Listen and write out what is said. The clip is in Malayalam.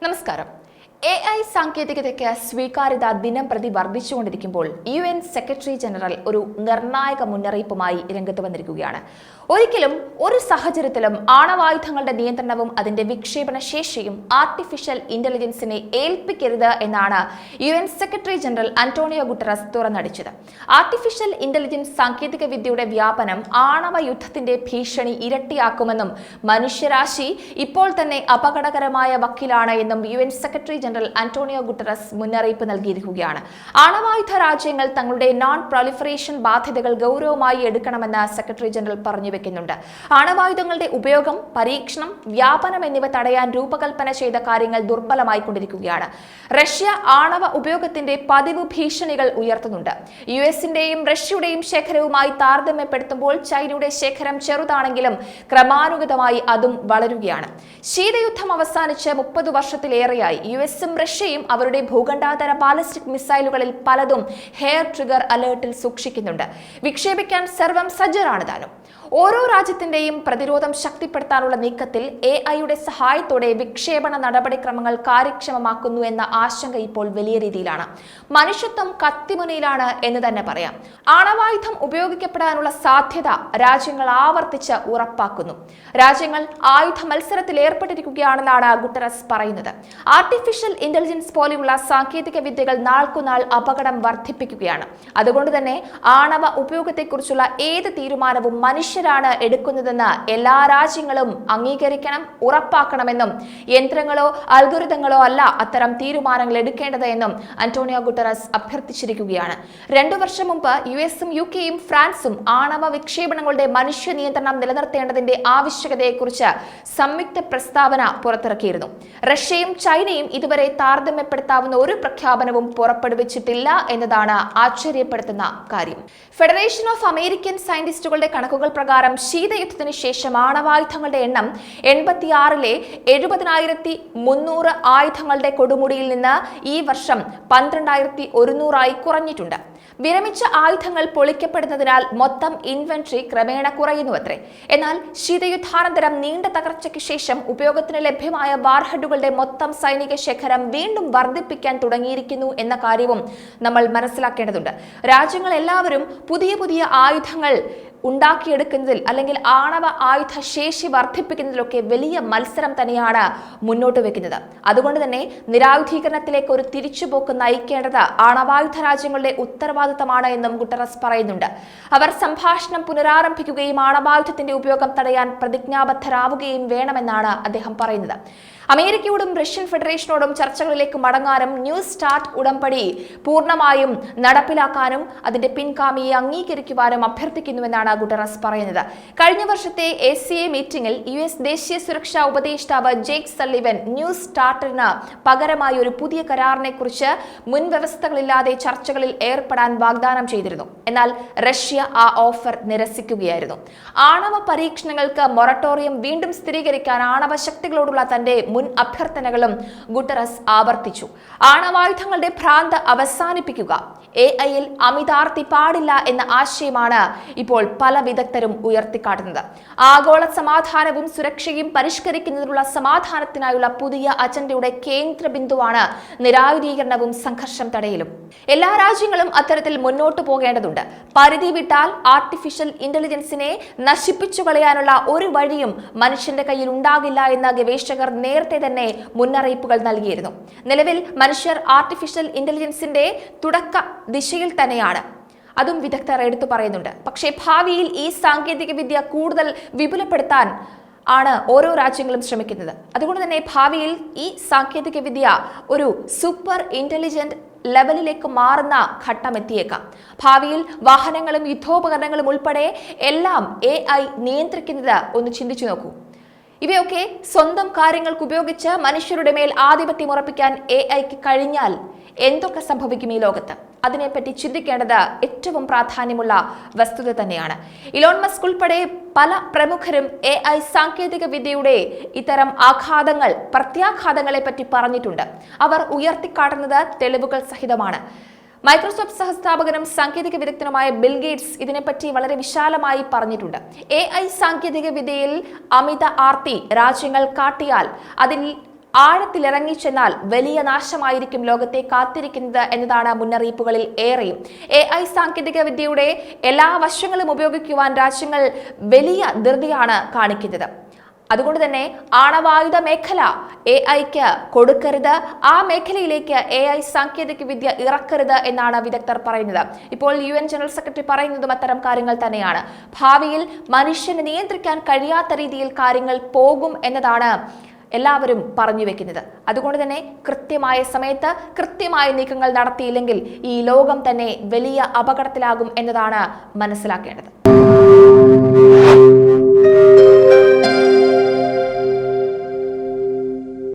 നമസ്കാരം. AI സാങ്കേതികതയ്ക്ക് സ്വീകാര്യത ദിനം പ്രതി വർദ്ധിച്ചുകൊണ്ടിരിക്കുമ്പോൾ UN സെക്രട്ടറി ജനറൽ ഒരു നിർണായക മുന്നറിയിപ്പുമായി രംഗത്ത് വന്നിരിക്കുകയാണ്. ഒരിക്കലും ഒരു സാഹചര്യത്തിലും ആണവായുധങ്ങളുടെ നിയന്ത്രണവും അതിന്റെ വിക്ഷേപണ ശേഷിയും ആർട്ടിഫിഷ്യൽ ഇന്റലിജൻസിനെ ഏൽപ്പിക്കരുത് എന്നാണ് UN secretary general Antonio Guterres തുറന്നടിച്ചത്. ആർട്ടിഫിഷ്യൽ ഇന്റലിജൻസ് സാങ്കേതിക വിദ്യയുടെ വ്യാപനം ആണവ യുദ്ധത്തിന്റെ ഭീഷണി ഇരട്ടിയാക്കുമെന്നും മനുഷ്യരാശി ഇപ്പോൾ തന്നെ അപകടകരമായ വക്കിലാണ് എന്നും UN secretary general Antonio Guterres മുന്നറിയിപ്പ് നൽകിയിരിക്കുകയാണ്. ആണവായുധ രാജ്യങ്ങൾ തങ്ങളുടെ നോൺ പ്രൊലിഫറേഷൻ ബാധ്യതകൾ ഗൗരവമായി എടുക്കണമെന്ന് സെക്രട്ടറി ജനറൽ പറഞ്ഞു വെക്കുന്നുണ്ട്. ആണവായുധങ്ങളുടെ ഉപയോഗം, പരീക്ഷണം, വ്യാപനം എന്നിവ തടയാൻ രൂപകൽപ്പന ചെയ്ത കാര്യങ്ങൾ ദുർബലമായിക്കൊണ്ടിരിക്കുകയാണ്. റഷ്യ ആണവ ഉപയോഗത്തിന്റെ പതിവ് ഭീഷണികൾ ഉയർത്തുന്നുണ്ട്. US-ന്റെയും റഷ്യയുടെയും ശേഖരവുമായി താരതമ്യപ്പെടുത്തുമ്പോൾ ചൈനയുടെ ശേഖരം ചെറുതാണെങ്കിലും ക്രമാനുഗതമായി അതും വളരുകയാണ്. ശീതയുദ്ധം അവസാനിച്ച് 30 വർഷത്തിലേറെയായി US-ഉം റഷ്യയും അവരുടെ ഭൂഖണ്ഡാന്തര ബാലിസ്റ്റിക് മിസൈലുകളിൽ പലതും ഹെയർ ട്രിഗർ അലേർട്ടിൽ സൂക്ഷിക്കുന്നുണ്ട്. വിക്ഷേപിക്കാൻ സർവം സജ്ജരാണ് താനും. ഓരോ രാജ്യത്തിന്റെയും പ്രതിരോധം ശക്തിപ്പെടുത്താനുള്ള നീക്കത്തിൽ AI-യുടെ സഹായത്തോടെ വിക്ഷേപണ നടപടിക്രമങ്ങൾ കാര്യക്ഷമമാക്കുന്നു എന്ന ആശങ്ക ഇപ്പോൾ വലിയ രീതിയിലാണ്. മനുഷ്യത്വം കത്തിമുനയിലാണ് എന്ന് തന്നെ പറയാം. ആണവായുധം ഉപയോഗിക്കപ്പെടാനുള്ള സാധ്യത രാജ്യങ്ങൾ ആവർത്തിച്ച് ഉറപ്പാക്കുന്നു. രാജ്യങ്ങൾ ആയുധ മത്സരത്തിൽ ഏർപ്പെട്ടിരിക്കുകയാണെന്നാണ് ഗുട്ടറസ് പറയുന്നത്. ആർട്ടിഫിഷ്യൽ ഇന്റലിജൻസ് പോലെയുള്ള സാങ്കേതിക വിദ്യകൾ നാൾക്കുനാൾ അപകടം വർദ്ധിപ്പിക്കുകയാണ്. അതുകൊണ്ട് തന്നെ ആണവ ഉപയോഗത്തെക്കുറിച്ചുള്ള ഏത് തീരുമാനവും മനുഷ്യരാണ് എടുക്കുന്നതെന്ന് എല്ലാ രാജ്യങ്ങളും അംഗീകരിക്കണം, ഉറപ്പാക്കണമെന്നും യന്ത്രങ്ങളോ അൽഗോരിതങ്ങളോ അല്ല അത്തരം തീരുമാനങ്ങൾ എടുക്കേണ്ടത് എന്നും അന്റോണിയോ ഗുട്ടറസ് അഭ്യർത്ഥിച്ചിരിക്കുകയാണ്. 2 വർഷം മുമ്പ് US-ഉം UK-യും ഫ്രാൻസും ആണവ വിക്ഷേപണങ്ങളുടെ മനുഷ്യ നിയന്ത്രണം നിലനിർത്തേണ്ടതിന്റെ ആവശ്യകതയെക്കുറിച്ച് സംയുക്ത പ്രസ്താവന പുറത്തിറക്കിയിരുന്നു. റഷ്യയും ചൈനയും ഇതുവരെ താരതമ്യപ്പെടുത്താവുന്ന ഒരു പ്രഖ്യാപനവും പുറപ്പെടുവിച്ചിട്ടില്ല എന്നതാണ് ആശ്ചര്യപ്പെടുത്തുന്ന കാര്യം. ഫെഡറേഷൻ ഓഫ് അമേരിക്കൻ സയന്റിസ്റ്റുകളുടെ കണക്കുകൾ പ്രകാരം ശീതയുദ്ധത്തിന് ശേഷം ആണവായുധങ്ങളുടെ എണ്ണം 86-ലെ 70,300 ആയുധങ്ങളുടെ കൊടുമുടിയിൽ നിന്ന് ഈ വർഷം 12,100 കുറഞ്ഞിട്ടുണ്ട്. വിരമിച്ച ആയുധങ്ങൾ പൊളിക്കപ്പെടുന്നതിനാൽ മൊത്തം ഇൻവെന്ററി ക്രമേണ കുറയുന്നുവത്രേ. എന്നാൽ ശീതയുദ്ധാനന്തരം നീണ്ട തകർച്ചയ്ക്ക് ശേഷം ഉപയോഗത്തിന് ലഭ്യമായ വാർഹെഡുകളുടെ മൊത്തം സൈനിക ശേഖരം വീണ്ടും വർദ്ധിപ്പിക്കാൻ തുടങ്ങിയിരിക്കുന്നു എന്ന കാര്യവും നമ്മൾ മനസ്സിലാക്കേണ്ടതുണ്ട്. രാജ്യങ്ങൾ എല്ലാവരും പുതിയ ആയുധങ്ങൾ ഉണ്ടാക്കിയെടുക്കുന്നതിൽ അല്ലെങ്കിൽ ആണവ ആയുധ ശേഷി വർദ്ധിപ്പിക്കുന്നതിലൊക്കെ വലിയ മത്സരം തന്നെയാണ് മുന്നോട്ട് വെക്കുന്നത്. അതുകൊണ്ട് തന്നെ നിരായുധീകരണത്തിലേക്ക് ഒരു തിരിച്ചുപോക്ക് നയിക്കേണ്ടത് ആണവായുധ രാജ്യങ്ങളുടെ ഉത്തരവാദിത്തമാണ് എന്നും ഗുട്ടറസ് പറയുന്നുണ്ട്. അവർ സംഭാഷണം പുനരാരംഭിക്കുകയും ആണവായുധത്തിന്റെ ഉപയോഗം തടയാൻ പ്രതിജ്ഞാബദ്ധരാവുകയും വേണമെന്നാണ് അദ്ദേഹം പറയുന്നത്. അമേരിക്കയോടും റഷ്യൻ ഫെഡറേഷനോടും ചർച്ചകളിലേക്ക് മടങ്ങാനും ന്യൂ സ്റ്റാർട്ട് ഉടമ്പടി പൂർണ്ണമായും നടപ്പിലാക്കാനും അതിന്റെ പിൻഗാമിയെ അംഗീകരിക്കുവാനും അഭ്യർത്ഥിക്കുന്നുവെന്നാണ് ഗുട്ടറസ് പറയുന്നത്. കഴിഞ്ഞ വർഷത്തെ ACA മീറ്റിംഗിൽ US ദേശീയ സുരക്ഷാ ഉപദേഷ്ടാവ് ജേക്ക് സള്ളിവൻ ന്യൂ സ്റ്റാർട്ടിന് പകരമായി ഒരു പുതിയ കരാറിനെ കുറിച്ച് മുൻവ്യവസ്ഥകളില്ലാതെ ചർച്ചകളിൽ ഏർപ്പെടാൻ വാഗ്ദാനം ചെയ്തിരുന്നു. എന്നാൽ റഷ്യ ആ ഓഫർ നിരസിക്കുകയായിരുന്നു. ആണവ പരീക്ഷണങ്ങൾക്ക് മൊറട്ടോറിയം വീണ്ടും സ്ഥിരീകരിക്കാൻ ആണവ ശക്തികളോടുള്ള തന്റെ മുൻ അഭ്യർത്ഥനകളും ഗുട്ടറസ് ആവർത്തിച്ചു. ആണവായുധങ്ങളുടെ ഭ്രാന്ത് അവസാനിപ്പിക്കുക, AI-യിൽ അമിതാർത്തി പാടില്ല എന്ന ആശയമാണ് ഇപ്പോൾ പല വിദഗ്ധരും ഉയർത്തിക്കാട്ടുന്നത്. ആഗോള സമാധാനവും സുരക്ഷയും പരിഷ്കരിക്കുന്നതിനുള്ള സമാധാനത്തിനായുള്ള പുതിയ അജണ്ടയുടെ കേന്ദ്ര ബിന്ദുവാണ് നിരായുധീകരണവും സംഘർഷം തടയലും. എല്ലാ രാജ്യങ്ങളും അത്തരത്തിൽ മുന്നോട്ടു പോകേണ്ടതുണ്ട്. പരിധി വിട്ടാൽ ആർട്ടിഫിഷ്യൽ ഇന്റലിജൻസിനെ നശിപ്പിച്ചു കളയാനുള്ള ഒരു വഴിയും മനുഷ്യന്റെ കയ്യിൽ ഉണ്ടാകില്ല എന്ന ഗവേഷകർ നേരത്തെ തന്നെ മുന്നറിയിപ്പുകൾ നൽകിയിരുന്നു. നിലവിൽ മനുഷ്യർ ആർട്ടിഫിഷ്യൽ ഇന്റലിജൻസിന്റെ തുടക്ക ദിശയിൽ തന്നെയാണ്. അതും വിദഗ്ധർ എടുത്തു പറയുന്നുണ്ട്. പക്ഷേ ഭാവിയിൽ ഈ സാങ്കേതിക വിദ്യ കൂടുതൽ വിപുലപ്പെടുത്താൻ ആണ് ഓരോ രാജ്യങ്ങളും ശ്രമിക്കുന്നത്. അതുകൊണ്ട് തന്നെ ഭാവിയിൽ ഈ സാങ്കേതിക വിദ്യ ഒരു സൂപ്പർ ഇന്റലിജന്റ് ലെവലിലേക്ക് മാറുന്ന ഘട്ടം എത്തിയേക്കാം. ഭാവിയിൽ വാഹനങ്ങളും യുദ്ധോപകരണങ്ങളും ഉൾപ്പെടെ എല്ലാം AI നിയന്ത്രിക്കുന്നത് ഒന്ന് ചിന്തിച്ചു നോക്കൂ. ഇവയൊക്കെ സ്വന്തം കാര്യങ്ങൾക്ക് ഉപയോഗിച്ച് മനുഷ്യരുടെ മേൽ ആധിപത്യം ഉറപ്പിക്കാൻ AI-ക്ക് കഴിഞ്ഞാൽ എന്തൊക്കെ സംഭവിക്കും ഈ ലോകത്ത്? അതിനെപ്പറ്റി ചിന്തിക്കേണ്ടത് ഏറ്റവും പ്രാധാന്യമുള്ള വസ്തുത തന്നെയാണ്. ഇലോൺ മസ്ക് ഉൾപ്പെടെ പല പ്രമുഖരും AI സാങ്കേതിക വിദ്യയുടെ ഇത്തരം പ്രത്യാഘാതങ്ങളെ പറ്റി പറഞ്ഞിട്ടുണ്ട്. അവർ ഉയർത്തിക്കാട്ടുന്നത് തെളിവുകൾ സഹിതമാണ്. മൈക്രോസോഫ്റ്റ് സഹസ്ഥാപകനും സാങ്കേതിക വിദഗ്ധനുമായ ബിൽ ഗേറ്റ്സ് ഇതിനെപ്പറ്റി വളരെ വിശാലമായി പറഞ്ഞിട്ടുണ്ട്. AI സാങ്കേതിക വിദ്യയിൽ അമിത ആർത്തി രാജ്യങ്ങൾ കാട്ടിയാൽ അതിൽ ആഴത്തിലിറങ്ങിച്ചെന്നാൽ വലിയ നാശമായിരിക്കും ലോകത്തെ കാത്തിരിക്കുന്നത് എന്നതാണ് മുന്നറിയിപ്പുകളിൽ ഏറെയും. AI സാങ്കേതിക വിദ്യയുടെ എല്ലാ വശങ്ങളും ഉപയോഗിക്കുവാൻ രാജ്യങ്ങൾ വലിയ ധൃതിയാണ് കാണിക്കുന്നത്. അതുകൊണ്ട് തന്നെ ആണവായുധ മേഖല AI-ക്ക് കൊടുക്കരുത്, ആ മേഖലയിലേക്ക് AI സാങ്കേതിക വിദ്യ ഇറക്കരുത് എന്നാണ് വിദഗ്ധർ പറയുന്നത്. ഇപ്പോൾ UN ജനറൽ സെക്രട്ടറി പറയുന്നതും അത്തരം കാര്യങ്ങൾ തന്നെയാണ്. ഭാവിയിൽ മനുഷ്യന് നിയന്ത്രിക്കാൻ കഴിയാത്ത രീതിയിൽ കാര്യങ്ങൾ പോകും എന്നതാണ് എല്ലാവരും പറഞ്ഞു വെക്കുന്നത്. അതുകൊണ്ട് തന്നെ കൃത്യമായ സമയത്ത് കൃത്യമായ നീക്കങ്ങൾ നടത്തിയില്ലെങ്കിൽ ഈ ലോകം തന്നെ വലിയ അപകടത്തിലാകും എന്നതാണ് മനസ്സിലാക്കേണ്ടത്.